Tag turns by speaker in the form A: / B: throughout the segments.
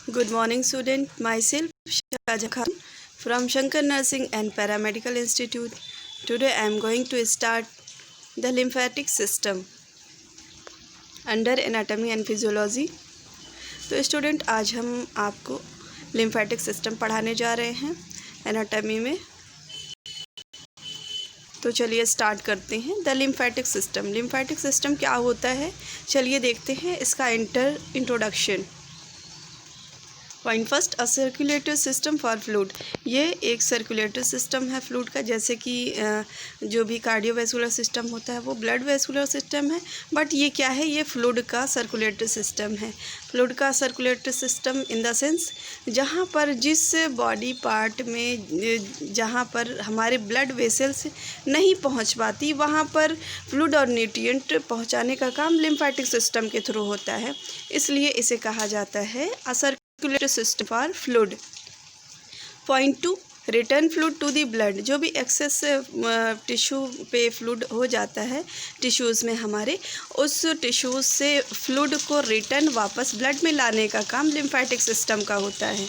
A: Good morning, student. Myself, Shahjahan Khan from Shankar Nursing and Paramedical Institute. Today, I am going to start the lymphatic system under anatomy and physiology. तो student आज हम आपको lymphatic system पढ़ाने जा रहे हैं anatomy में। तो चलिए स्टार्ट करते हैं। The lymphatic system. Lymphatic system क्या होता है, चलिए देखते हैं इसका introduction. Point first, a circulatory system for fluid. ये एक सर्कुलेटरी सिस्टम है फ्लूइड का, जैसे कि जो भी कार्डियोवैस्कुलर सिस्टम होता है वो ब्लड वैस्कुलर सिस्टम है, बट ये क्या है, ये फ्लूइड का सर्कुलेटरी सिस्टम है। फ्लूइड का circulatory system in the sense जहाँ पर जिस बॉडी पार्ट में जहाँ पर हमारे ब्लड वेसल्स नहीं पहुँच पाती वहाँ पर फ्लूइड और न्यूट्रिएंट पहुँचाने का काम लिम्फेटिक सिस्टम के थ्रू होता है, इसलिए इसे कहा जाता है circulatory system for fluid. Point 2, return fluid to the blood. जो भी एक्सेस टिश्यू पे फ्लूइड हो जाता है टिश्यूज़ में हमारे, उस टिश्यूज़ से फ्लूइड को रिटर्न वापस ब्लड में लाने का काम लिम्फेटिक सिस्टम का होता है।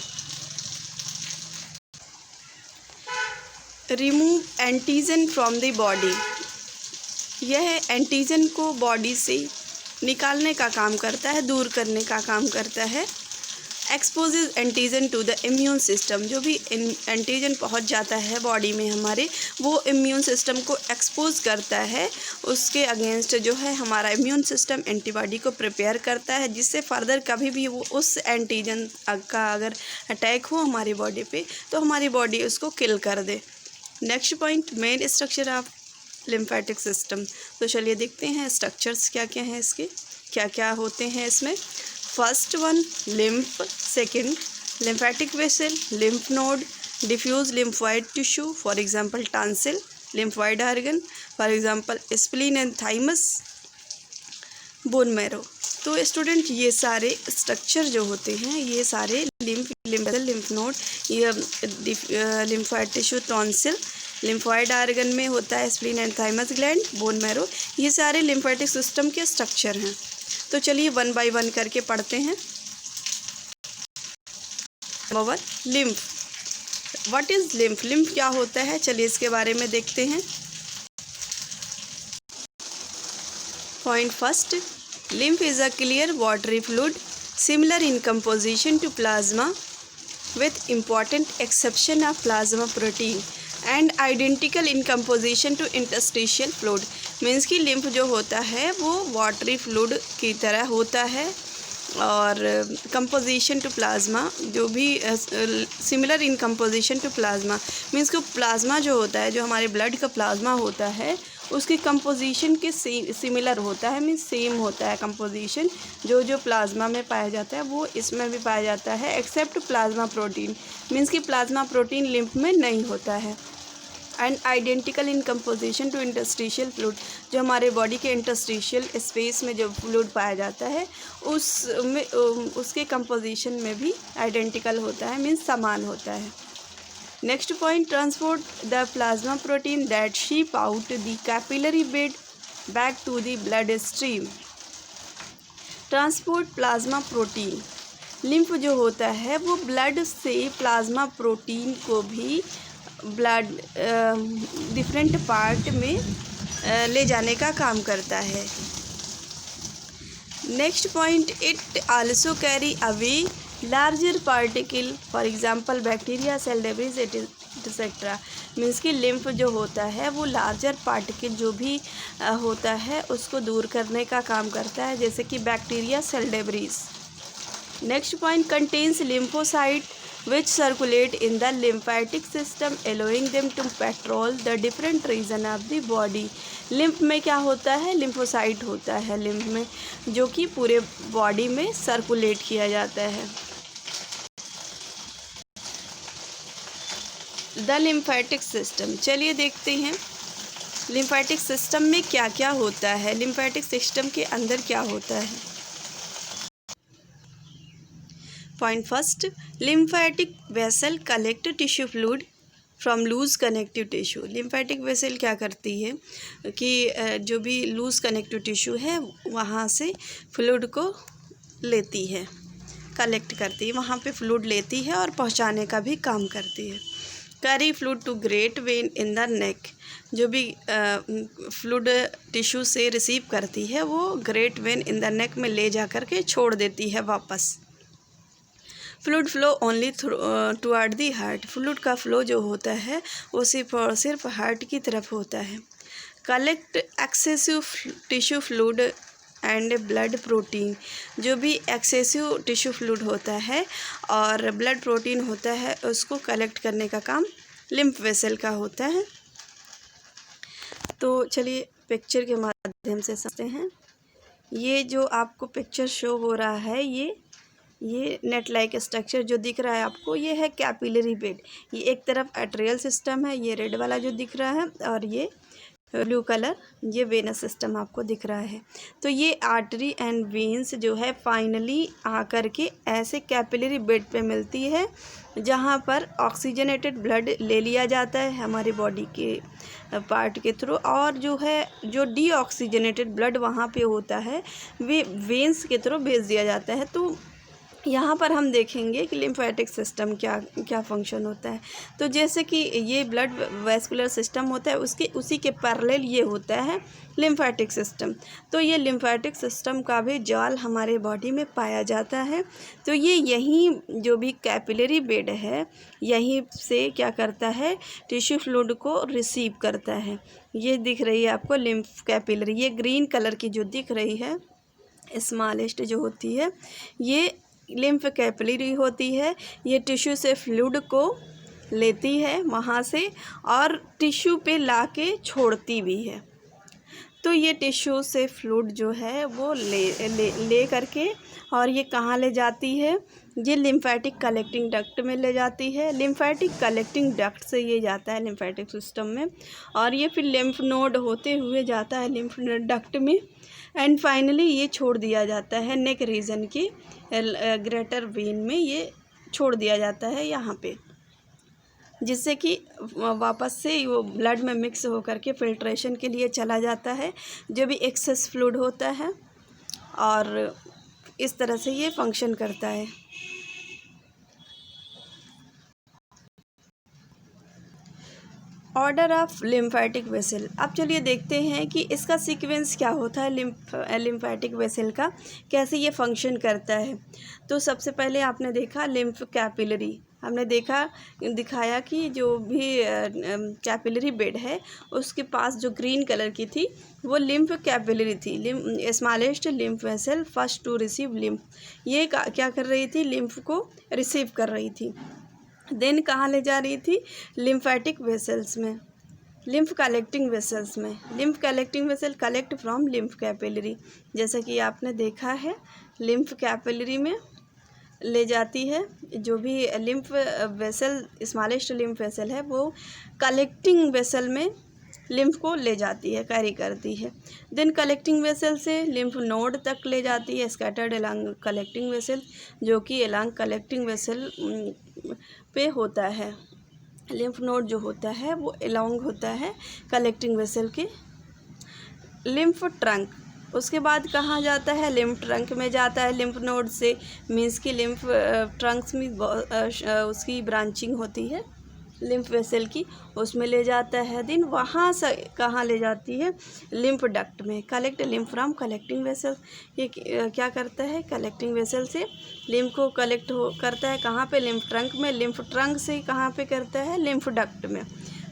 A: Remove antigen from the body. यह एंटीजन को बॉडी से निकालने का काम करता है, दूर करने का काम करता है। Exposes antigen to the immune system. जो भी एंटीजन पहुंच जाता है बॉडी में हमारे, वो इम्यून सिस्टम को एक्सपोज करता है, उसके अगेंस्ट जो है हमारा इम्यून सिस्टम एंटीबॉडी को प्रिपेयर करता है, जिससे फर्दर कभी भी वो उस एंटीजन का अगर अटैक हो हमारी बॉडी पे तो हमारी बॉडी उसको किल कर दे। Next point, main structure of lymphatic system. तो चलिए देखते हैं स्ट्रक्चर्स क्या क्या हैं इसके, क्या क्या होते हैं इसमें। First one, lymph. Second, lymphatic vessel, lymph node, diffuse lymphoid tissue, for example tonsil, lymphoid organ, for example spleen and thymus, bone marrow. तो स्टूडेंट ये सारे स्ट्रक्चर जो होते हैं, ये सारे लिम्फ नोड, ये lymphoid tissue, tonsil, lymphoid organ में होता है spleen and thymus gland, bone marrow, ये सारे लिम्फेटिक सिस्टम के स्ट्रक्चर हैं। तो चलिए वन बाय वन करके पढ़ते हैं। Number 1, lymph. What is lymph? Lymph क्या होता है, चलिए इसके बारे में देखते हैं। Point first, lymph is a clear watery fluid similar in composition to plasma with important exception of plasma protein and identical in composition to interstitial fluid। Means कि lymph जो होता है वो watery fluid की तरह होता है और कंपोजिशन टू प्लाज्मा, जो भी similar in composition to plasma, means कि प्लाज्मा जो होता है, जो हमारे ब्लड का प्लाज्मा होता है, उसकी कंपोजिशन के सिमिलर होता है, मीन्स सेम होता है कंपोजिशन। जो प्लाज्मा में पाया जाता है वो इसमें भी पाया जाता है, एक्सेप्ट प्लाज्मा प्रोटीन, मीन्स कि प्लाज्मा प्रोटीन लिम्फ में नहीं होता है। And identical in composition to interstitial fluid. जो हमारे बॉडी के इंटरस्टिशियल स्पेस में जो फ्लूइड पाया जाता है उसमें उसके कंपोजिशन में भी आइडेंटिकल होता है, मीन्स समान होता है। Next point, transport the plasma protein that seep out the capillary bed back to the blood stream. Transport plasma protein. Lymph जो होता है वो ब्लड से प्लाज्मा प्रोटीन को भी ब्लड डिफरेंट पार्ट में ले जाने का काम करता है। Next point, it also carry away larger particle, for example bacteria, cell debris etcetera. Means कि लिम्फ जो होता है वो लार्जर पार्टिकल जो भी होता है उसको दूर करने का काम करता है, जैसे कि bacteria, cell debris. Next point, contains lymphocyte which circulate in the lymphatic system allowing them to patrol the different region of the body। Lymph में क्या होता है, लिम्फोसाइट होता है लिम्फ में, जो कि पूरे बॉडी में सर्कुलेट किया जाता है। The lymphatic system. चलिए देखते हैं लिम्फेटिक सिस्टम में क्या क्या होता है, लिम्फेटिक सिस्टम के अंदर क्या होता है। Point first, lymphatic vessel collect tissue fluid from loose connective tissue. Lymphatic vessel क्या करती है कि जो भी लूज कनेक्टिव टिश्यू है वहाँ से फ्लूइड को लेती है। कलेक्ट करती है, वहाँ पे फ्लूइड लेती है और पहुँचाने का भी काम करती है। Carry fluid to great vein in the neck, जो भी फ्लूइड टिश्यू से रिसीव करती है वो great vein in the neck में ले जा कर के छोड़ देती है वापस। Fluid flow only toward the heart, fluid का फ्लो जो होता है वो सिर्फ और सिर्फ हार्ट की तरफ होता है। Collect excessive tissue fluid and blood protein, जो भी एक्सेसिव टिश्यू फ्लूइड होता है और ब्लड प्रोटीन होता है उसको कलेक्ट करने का काम लिम्फ वेसल का होता है। तो चलिए पिक्चर के माध्यम से समझते हैं। ये जो आपको पिक्चर शो हो रहा है ये नेट लाइक स्ट्रक्चर जो दिख रहा है आपको, ये है कैपिलरी बेड। ये एक तरफ एट्रियल सिस्टम है, ये रेड वाला जो दिख रहा है, और ये ब्लू कलर ये वेनस सिस्टम आपको दिख रहा है। तो ये आर्टरी एंड वेन्स जो है फाइनली आकर के ऐसे कैपिलरी बेड पे मिलती है जहाँ पर ऑक्सीजनेटेड ब्लड ले लिया जाता है हमारे बॉडी के पार्ट के थ्रू, और जो डीऑक्सीजनेटेड ब्लड वहाँ पे होता है वे वेन्स के थ्रू भेज दिया जाता है। तो यहाँ पर हम देखेंगे कि लिम्फेटिक सिस्टम क्या फंक्शन होता है। तो जैसे कि ये ब्लड वेस्कुलर सिस्टम होता है उसी के पैरेलल ये होता है लिम्फेटिक सिस्टम। तो ये लिम्फेटिक सिस्टम का भी जाल हमारे बॉडी में पाया जाता है। तो ये यहीं जो भी कैपिलरी बेड है यहीं से क्या करता है, टिश्यू फ्लूइड को रिसीव करता है। ये दिख रही है आपको लिम्फ कैपिलरी, ये ग्रीन कलर की जो दिख रही है स्मॉलेस्ट जो होती है ये लिम्फ कैपिलरी होती है। ये टिश्यू से फ्लूइड को लेती है वहाँ से और टिश्यू पे लाके छोड़ती भी है। तो ये टिश्यू से फ्लूइड जो है वो ले करके और ये कहाँ ले जाती है, ये लिम्फेटिक कलेक्टिंग डक्ट में ले जाती है। लिम्फेटिक कलेक्टिंग डक्ट से ये जाता है लिम्फेटिक सिस्टम में और ये फिर लिम्फ नोड होते हुए जाता है लिम्फ डक्ट में एंड फाइनली ये छोड़ दिया जाता है नेक रीजन की ग्रेटर वेन में, ये छोड़ दिया जाता है यहाँ पे, जिससे कि वापस से वो ब्लड में मिक्स होकर के फिल्ट्रेशन के लिए चला जाता है जो भी एक्सेस फ्लूइड होता है, और इस तरह से ये फंक्शन करता है। Order of lymphatic vessel. अब चलिए देखते हैं कि इसका सीक्वेंस क्या होता है लिम्फेटिक वेसल का, कैसे ये फंक्शन करता है। तो सबसे पहले आपने देखा लिम्फ कैपिलरी, हमने दिखाया कि जो भी कैपिलरी बेड है उसके पास जो ग्रीन कलर की थी वो लिम्फ कैपिलरी थी, smallest lymph vessel first to receive lymph. ये क्या कर रही थी, लिम्फ को रिसीव कर रही थी। देन कहाँ ले जा रही थी, लिम्फेटिक वेसल्स में, लिम्फ कलेक्टिंग वेसल्स में। Lymph collecting vessel collect from lymph capillary, जैसा कि आपने देखा है लिम्फ कैपिलरी में ले जाती है। जो भी lymph vessel smallest lymph vessel है वो कलेक्टिंग वेसल में लिम्फ को ले जाती है, कैरी करती है। देन कलेक्टिंग वेसल से लिम्फ नोड तक ले जाती है, स्कैटर्ड एलॉन्ग कलेक्टिंग वेसल, जो कि एलॉन्ग कलेक्टिंग वेसल पे होता है। लिम्फ नोड जो होता है वो एलॉन्ग होता है कलेक्टिंग वेसल के। लिम्फ ट्रंक, उसके बाद कहाँ जाता है, लिम्फ ट्रंक में जाता है। लिम्फ नोड से मीन्स कि लिम्फ ट्रंक्स में उसकी ब्रांचिंग होती है लिम्फ वेसल की, उसमें ले जाता है। दिन वहाँ से कहाँ ले जाती है, लिम्फ डक्ट में। Collect lymph from collecting vessel, ये क्या करता है, कलेक्टिंग वेसल से लिम्फ को कलेक्ट करता है कहाँ पे, लिम्फ ट्रंक में। लिम्फ ट्रंक से कहाँ पे करता है, लिम्फ डक्ट में।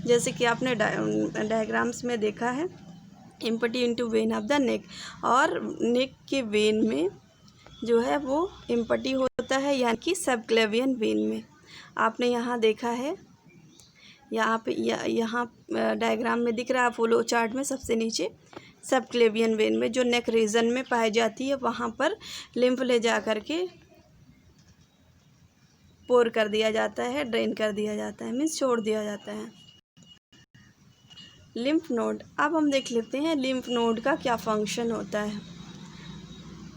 A: जैसे कि आपने डायग्राम्स में देखा है, empty into when of the neck, और नेक के वेन में जो है वो इम्पटी होता है, यानी कि सबक्लेवियन वेन में। आपने यहाँ देखा है, यहाँ पे यहाँ डायग्राम में दिख रहा है फ्लो चार्ट में सबसे नीचे, सबक्लेवियन वेन में जो नेक रीजन में पाई जाती है वहाँ पर लिम्फ ले जा कर के पोर कर दिया जाता है, ड्रेन कर दिया जाता है, मीन्स छोड़ दिया जाता है। लिम्फ नोड, अब हम देख लेते हैं लिम्फ नोड का क्या फंक्शन होता है।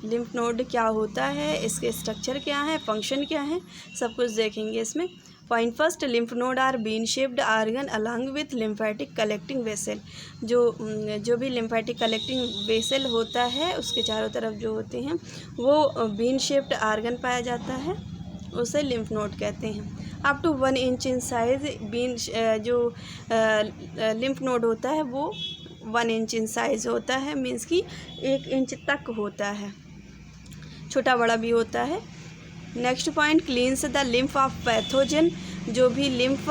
A: लिम्फ नोड क्या होता है, इसके स्ट्रक्चर क्या है, फंक्शन क्या है, सब कुछ देखेंगे इसमें। Point first, lymph node are bean shaped organ along with lymphatic collecting vessel. जो भी लिम्फेटिक कलेक्टिंग वेसल होता है उसके चारों तरफ जो होते हैं वो बीन शेप्ड ऑर्गन पाया जाता है, उसे लिम्फ नोड कहते हैं। Up to 1 inch in size bean जो लिम्फ नोड होता है वो 1 इंच इन साइज होता है, मीन्स कि 1 इंच तक होता है, छोटा बड़ा भी होता है। Next point, क्लींस the lymph of pathogen. जो भी लिम्फ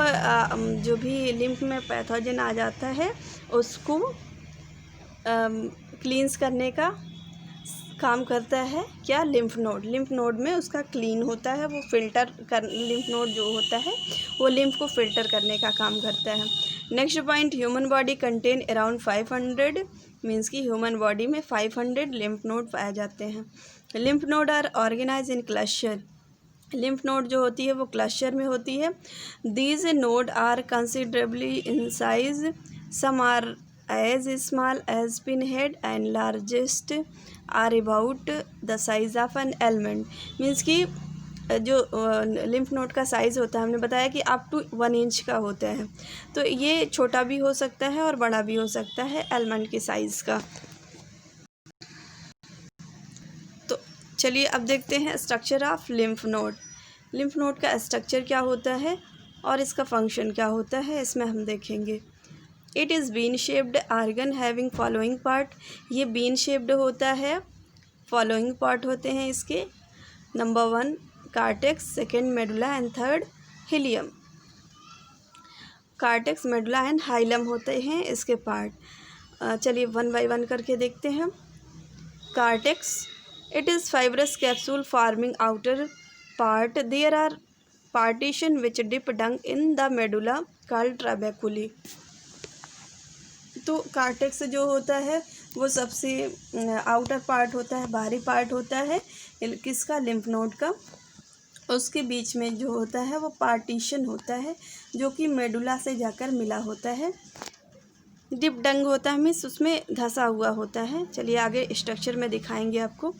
A: में पैथोजन आ जाता है उसको क्लींस करने का काम करता है क्या, लिम्फ नोड। लिम्फ नोड में उसका क्लीन होता है, वो लिम्फ नोड जो होता है वो लिम्फ को फिल्टर करने का काम करता है। Next point, human body contain around 500, means कि ह्यूमन बॉडी में 500 लिम्फ नोड पाए जाते हैं। Lymph node are organize in cluster. Lymph node जो होती है वो क्लस्टर में होती है। These node are considerably in size, some are as small as pin head and largest are about the size of an almond. Means कि जो lymph node का साइज़ होता है, हमने बताया कि अप टू 1 इंच का होता है, तो ये छोटा भी हो सकता है और बड़ा भी हो सकता है एलमंड के साइज़ का। तो चलिए अब देखते हैं structure of lymph node. Lymph node का स्ट्रक्चर क्या होता है और इसका फंक्शन क्या होता है, इसमें हम देखेंगे। It is bean shaped organ having following part. ये बीन शेप्ड होता है, फॉलोइंग पार्ट होते हैं इसके। Number 1 cortex, second medulla and third hilum. Cortex, medulla and hilum होते हैं इसके पार्ट। चलिए 1 बाय 1 करके देखते हैं। Cortex, it is fibrous capsule forming outer part, there are partition which dipping in the medulla called trabeculae. तो cortex जो होता है वो सबसे आउटर पार्ट होता है, बाहरी पार्ट होता है किसका, लिम्फ नोड का। उसके बीच में जो होता है वो पार्टीशन होता है जो कि मेडुला से जाकर मिला होता है। डिप डंग होता है मीन्स उसमें धंसा हुआ होता है। चलिए आगे स्ट्रक्चर में दिखाएंगे आपको।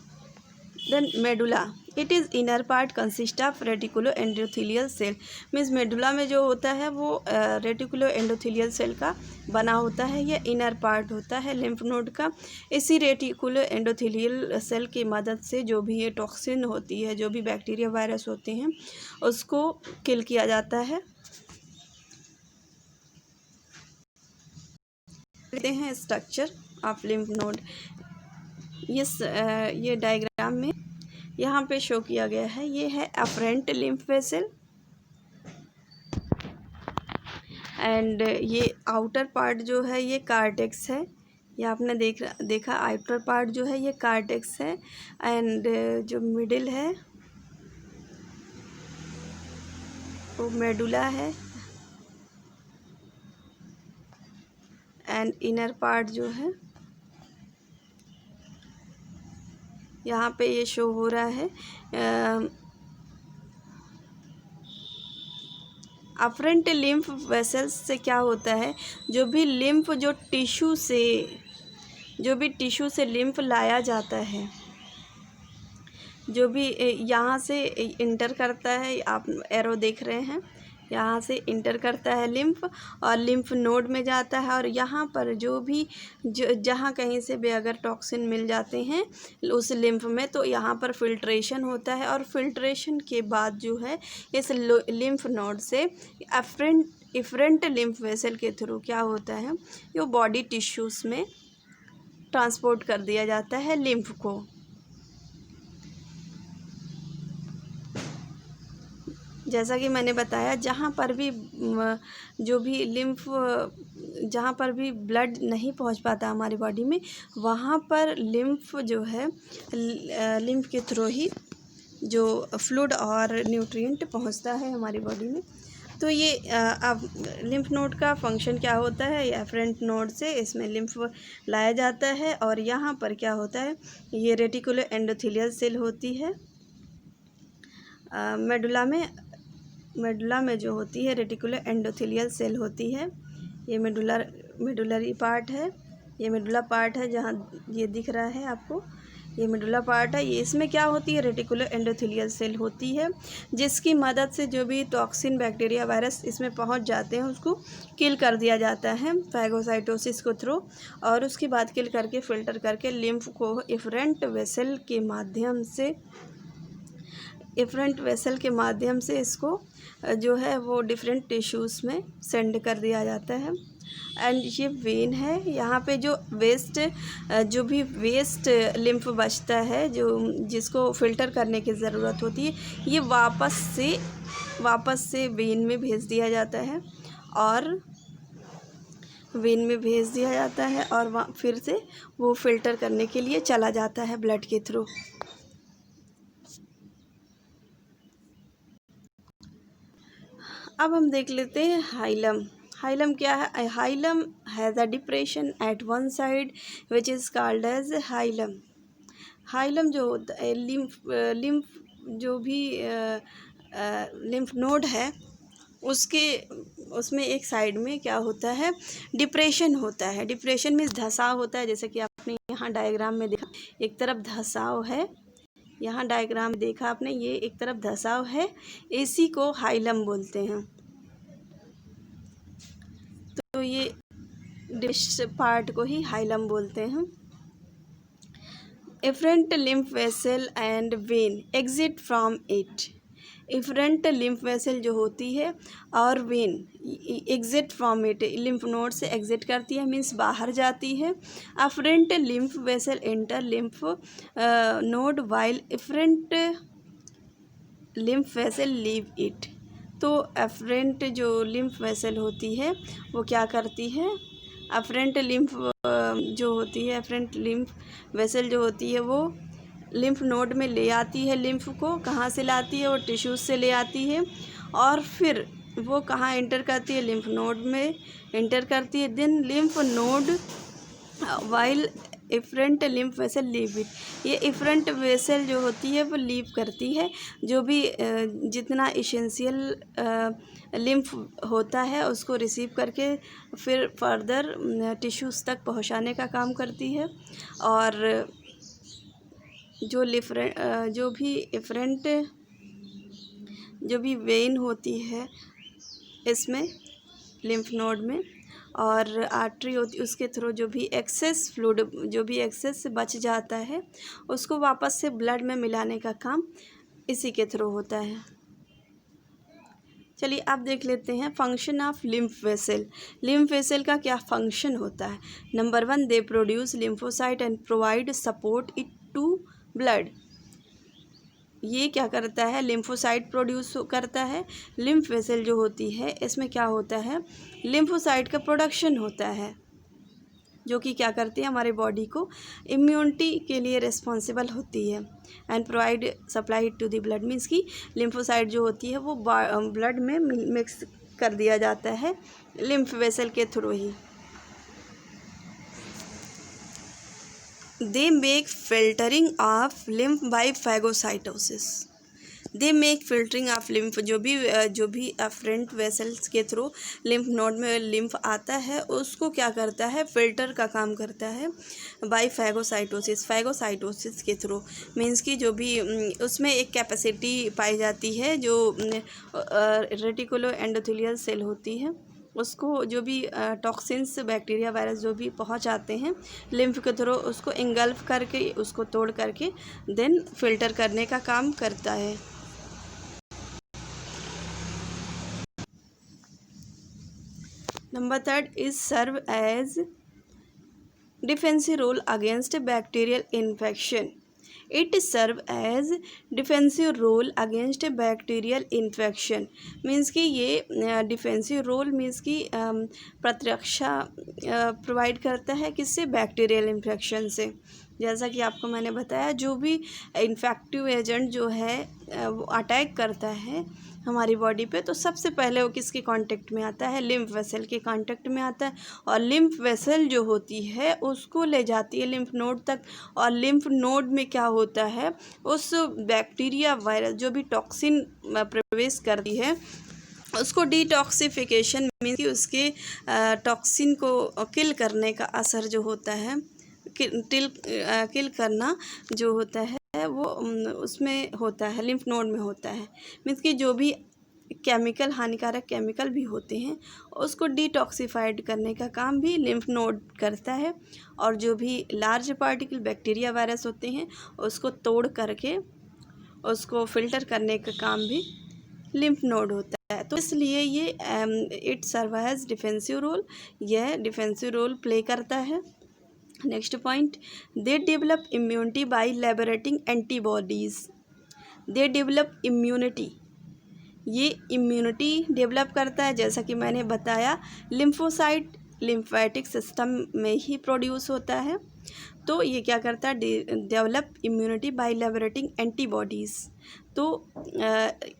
A: Then medulla, it is inner part consist of reticuloendothelial cell. Means medulla में जो होता है वो रेटिकुलो एंडोथेलियल सेल का बना होता है, यह इनर पार्ट होता है लिम्फ नोड का। इसी रेटिकुलो एंडोथेलियल सेल की मदद से जो भी ये टॉक्सिन होती है, जो भी बैक्टीरिया वायरस होते हैं उसको किल किया जाता है। देखते हैं स्ट्रक्चर ऑफ लिम्फ नोड। ये डायग्राम में यहाँ पे शो किया गया है, ये है अफरेंट लिम्फ वेसल एंड ये आउटर पार्ट जो है ये कार्टेक्स है। ये आपने देखा आउटर पार्ट जो है ये कार्टेक्स है एंड जो मिडिल है वो मेडुला है एंड इनर पार्ट जो है यहाँ पे ये शो हो रहा है। अफरेंट लिम्फ वेसल्स से क्या होता है, जो भी टिश्यू से लिम्फ लाया जाता है, जो भी यहाँ से इंटर करता है, आप एरो देख रहे हैं, यहाँ से इंटर करता है लिम्फ और लिम्फ नोड में जाता है। और यहाँ पर जहाँ कहीं से भी अगर टॉक्सिन मिल जाते हैं उस लिम्फ में, तो यहाँ पर फिल्ट्रेशन होता है और फिल्ट्रेशन के बाद जो है इस लिम्फ नोड से इफरेंट लिम्फ वेसल के थ्रू क्या होता है, ये बॉडी टिश्यूज़ में ट्रांसपोर्ट कर दिया जाता है लिम्फ को। जैसा कि मैंने बताया, जहाँ पर भी ब्लड नहीं पहुँच पाता हमारी बॉडी में, वहाँ पर लिम्फ जो है लिम्फ के थ्रू ही जो फ्लूइड और न्यूट्रिएंट पहुँचता है हमारी बॉडी में। तो ये अब लिम्फ नोड का फंक्शन क्या होता है, या फ्रंट नोड से इसमें लिम्फ लाया जाता है और यहाँ पर क्या होता है, ये रेटिकुलो एंडोथेलियल सेल होती है। मेडुला में जो होती है रेटिकुलो एंडोथेलियल सेल होती है। ये मेडुलरी पार्ट है, ये मेडुला पार्ट है जहाँ ये दिख रहा है आपको। ये मिडुला पार्ट है, ये इसमें क्या होती है, रेटिकुलर एंडोथेलियल सेल होती है, जिसकी मदद से जो भी टॉक्सिन, बैक्टीरिया, वायरस इसमें पहुंच जाते हैं उसको किल कर दिया जाता है फैगोसाइटोसिस को थ्रू, और उसके बाद किल करके फिल्टर करके लिम्फ को इफरेंट वेसल के माध्यम से इसको जो है वो डिफरेंट टिश्यूज़ में सेंड कर दिया जाता है। एंड ये वेन है, यहाँ पे जो भी वेस्ट लिम्फ बचता है, जिसको फ़िल्टर करने की ज़रूरत होती है, ये वापस से वेन में भेज दिया जाता है, और फिर से वो फ़िल्टर करने के लिए चला जाता है ब्लड के थ्रू। अब हम देख लेते हैं हाइलम। हाइलम क्या है? Hilum has a depression at one side which is called as hilum. Hilum जो होता है, लिम्फ जो भी लिम्फ नोड है, उसमें एक साइड में क्या होता है, डिप्रेशन होता है। डिप्रेशन में धंसाव होता है, जैसे कि आपने यहाँ डायग्राम में देखा, एक तरफ धंसाव है, यहाँ डायग्राम में देखा आपने, ये एक तरफ धंसाव है, इसी को हाइलम बोलते हैं। तो ये डिश पार्ट को ही हाइलम बोलते हैं। Efferent lymph vessel and when exit from it. Efferent lymph vessel जो होती है और when exit from it, lymph node से एग्जिट करती है, मीन्स बाहर जाती है। Afferent lymph vessel enter lymph node while efferent lymph vessel leave it. तो एफरेंट जो लिम्फ वेसल होती है वो क्या करती है, एफरेंट लिम्फ वेसल जो होती है वो लिम्फ नोड में ले आती है। लिम्फ को कहाँ से लाती है, वो टिश्यूज से ले आती है, और फिर वो कहाँ एंटर करती है, लिम्फ नोड में एंटर करती है। Then lymph node while efferent lymph vessel leave it. ये इफरेंट वेसल जो होती है वो लीव करती है, जो भी जितना इसेंशियल लिम्फ होता है उसको रिसीव करके फिर फर्दर टिश्यूज़ तक पहुंचाने का काम करती है। और जो भी वेन होती है इसमें लिम्फ नोड में, और आर्टरी होती है, उसके थ्रू जो भी एक्सेस फ्लूइड, जो भी एक्सेस बच जाता है उसको वापस से ब्लड में मिलाने का काम इसी के थ्रू होता है। चलिए आप देख लेते हैं function of lymph vessel. Lymph vessel का क्या फंक्शन होता है? Number 1, they produce lymphocyte and provide support it to blood. ये क्या करता है, लिम्फोसाइट प्रोड्यूस करता है। लिम्फ वेसल जो होती है इसमें क्या होता है, लिम्फोसाइट का प्रोडक्शन होता है, जो कि क्या करती है, हमारे बॉडी को इम्यूनिटी के लिए रिस्पॉन्सिबल होती है। And provide supply to the blood, means कि लिम्फोसाइट जो होती है वो ब्लड में मिक्स कर दिया जाता है लिम्फ वेसल के through he. They make filtering of lymph by phagocytosis. They make filtering of lymph, जो भी एफरेंट वेसल्स के थ्रू लिम्फ नोड में लिम्फ आता है उसको क्या करता है, फिल्टर का काम करता है बाय फैगोसाइटोसिस के थ्रू। मीन्स कि जो भी उसमें एक कैपेसिटी पाई जाती है, जो रेटिकुलो एंडोथेलियल सेल होती है, उसको जो भी टॉक्सिन्स, बैक्टीरिया, वायरस जो भी पहुंच आते हैं लिम्फ के थ्रू, उसको इंगल्फ करके, उसको तोड़ करके देन फिल्टर करने का काम करता है। Number 3 is serve as defensive role against bacterial infection. It serve as defensive role against bacterial infection. Means कि ये डिफेंसिव रोल मीन्स कि प्रतिरक्षा प्रोवाइड करता है किससे, बैक्टीरियल इन्फेक्शन से। जैसा कि आपको मैंने बताया, जो भी इन्फेक्टिव एजेंट जो है वो अटैक करता है हमारी बॉडी पे, तो सबसे पहले वो किसके कांटेक्ट में आता है, लिम्फ वेसल के कांटेक्ट में आता है। और लिम्फ वेसल जो होती है उसको ले जाती है लिम्फ नोड तक, और लिम्फ नोड में क्या होता है, उस बैक्टीरिया, वायरस जो भी टॉक्सिन प्रवेश करती है उसको डिटॉक्सिफिकेशन मीन्स कि उसके टॉक्सिन को किल करने का असर जो होता है, किल करना जो होता है वो उसमें होता है, लिम्फ नोड में होता है। मीन्स कि जो भी केमिकल, हानिकारक केमिकल भी होते हैं उसको डिटॉक्सिफाइड करने का काम भी लिम्फ नोड करता है। और जो भी लार्ज पार्टिकल बैक्टीरिया, वायरस होते हैं उसको तोड़ करके उसको फिल्टर करने का काम भी लिम्फ नोड होता है। तो इसलिए ये it serve as defensive role, यह डिफेंसिव रोल प्ले करता है। Next point, they develop immunity by liberating antibodies. They develop immunity, ये इम्यूनिटी डेवलप करता है, जैसा कि मैंने बताया लिम्फोसाइट लिम्फेटिक सिस्टम में ही प्रोड्यूस होता है। तो ये क्या करता है, develop immunity by liberating antibodies. तो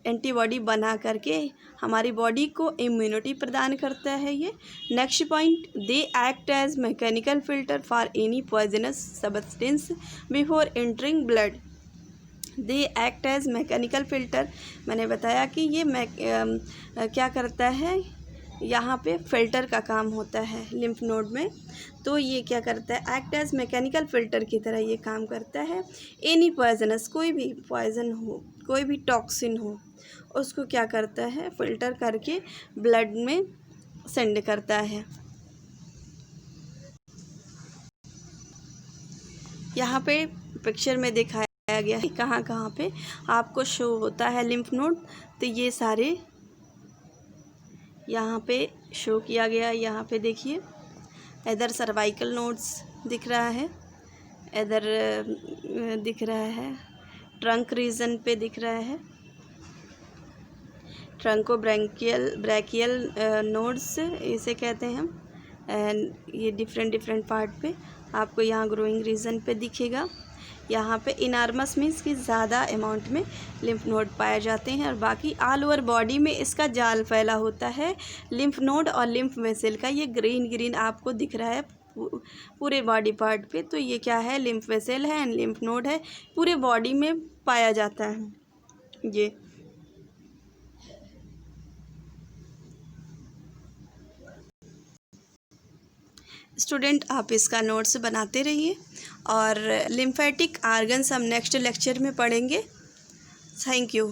A: एंटीबॉडी बना करके हमारी बॉडी को इम्यूनिटी प्रदान करता है ये। Next point, they act as mechanical filter for any poisonous substance before entering blood. They act as mechanical filter, मैंने बताया कि ये क्या करता है, यहाँ पे फ़िल्टर का काम होता है लिम्फ नोड में। तो ये क्या करता है, एक्ट एज मैकेनिकल फ़िल्टर की तरह ये काम करता है। एनी पॉइजनस, कोई भी पॉइजन हो, कोई भी टॉक्सिन हो, उसको क्या करता है, फ़िल्टर करके ब्लड में सेंड करता है। यहाँ पे पिक्चर में दिखाया गया है कहाँ कहाँ पे आपको शो होता है लिम्फ नोड। तो ये सारे यहाँ पे शो किया गया है। यहाँ पे देखिए, इधर सर्वाइकल नोड्स दिख रहा है, इधर दिख रहा है ट्रंक रीजन पे दिख रहा है, ट्रंको ब्रैकियल नोड्स इसे कहते हैं हम। एंड ये डिफरेंट पार्ट पे आपको यहाँ ग्रोइंग रीजन पे दिखेगा। यहाँ पे इनार्मस मीन्स कि ज़्यादा अमाउंट में लिम्फ नोड पाए जाते हैं, और बाकी ऑल ओवर बॉडी में इसका जाल फैला होता है लिम्फ नोड और लिम्फ वेसल का। ये ग्रीन आपको दिख रहा है पूरे बॉडी पार्ट पे। तो ये क्या है, लिम्फ वेसल है एंड लिम्फ नोड है, पूरे बॉडी में पाया जाता है ये। स्टूडेंट, आप इसका नोट्स बनाते रहिए, और लिम्फेटिक आर्गन्स हम नेक्स्ट लेक्चर में पढ़ेंगे। Thank you.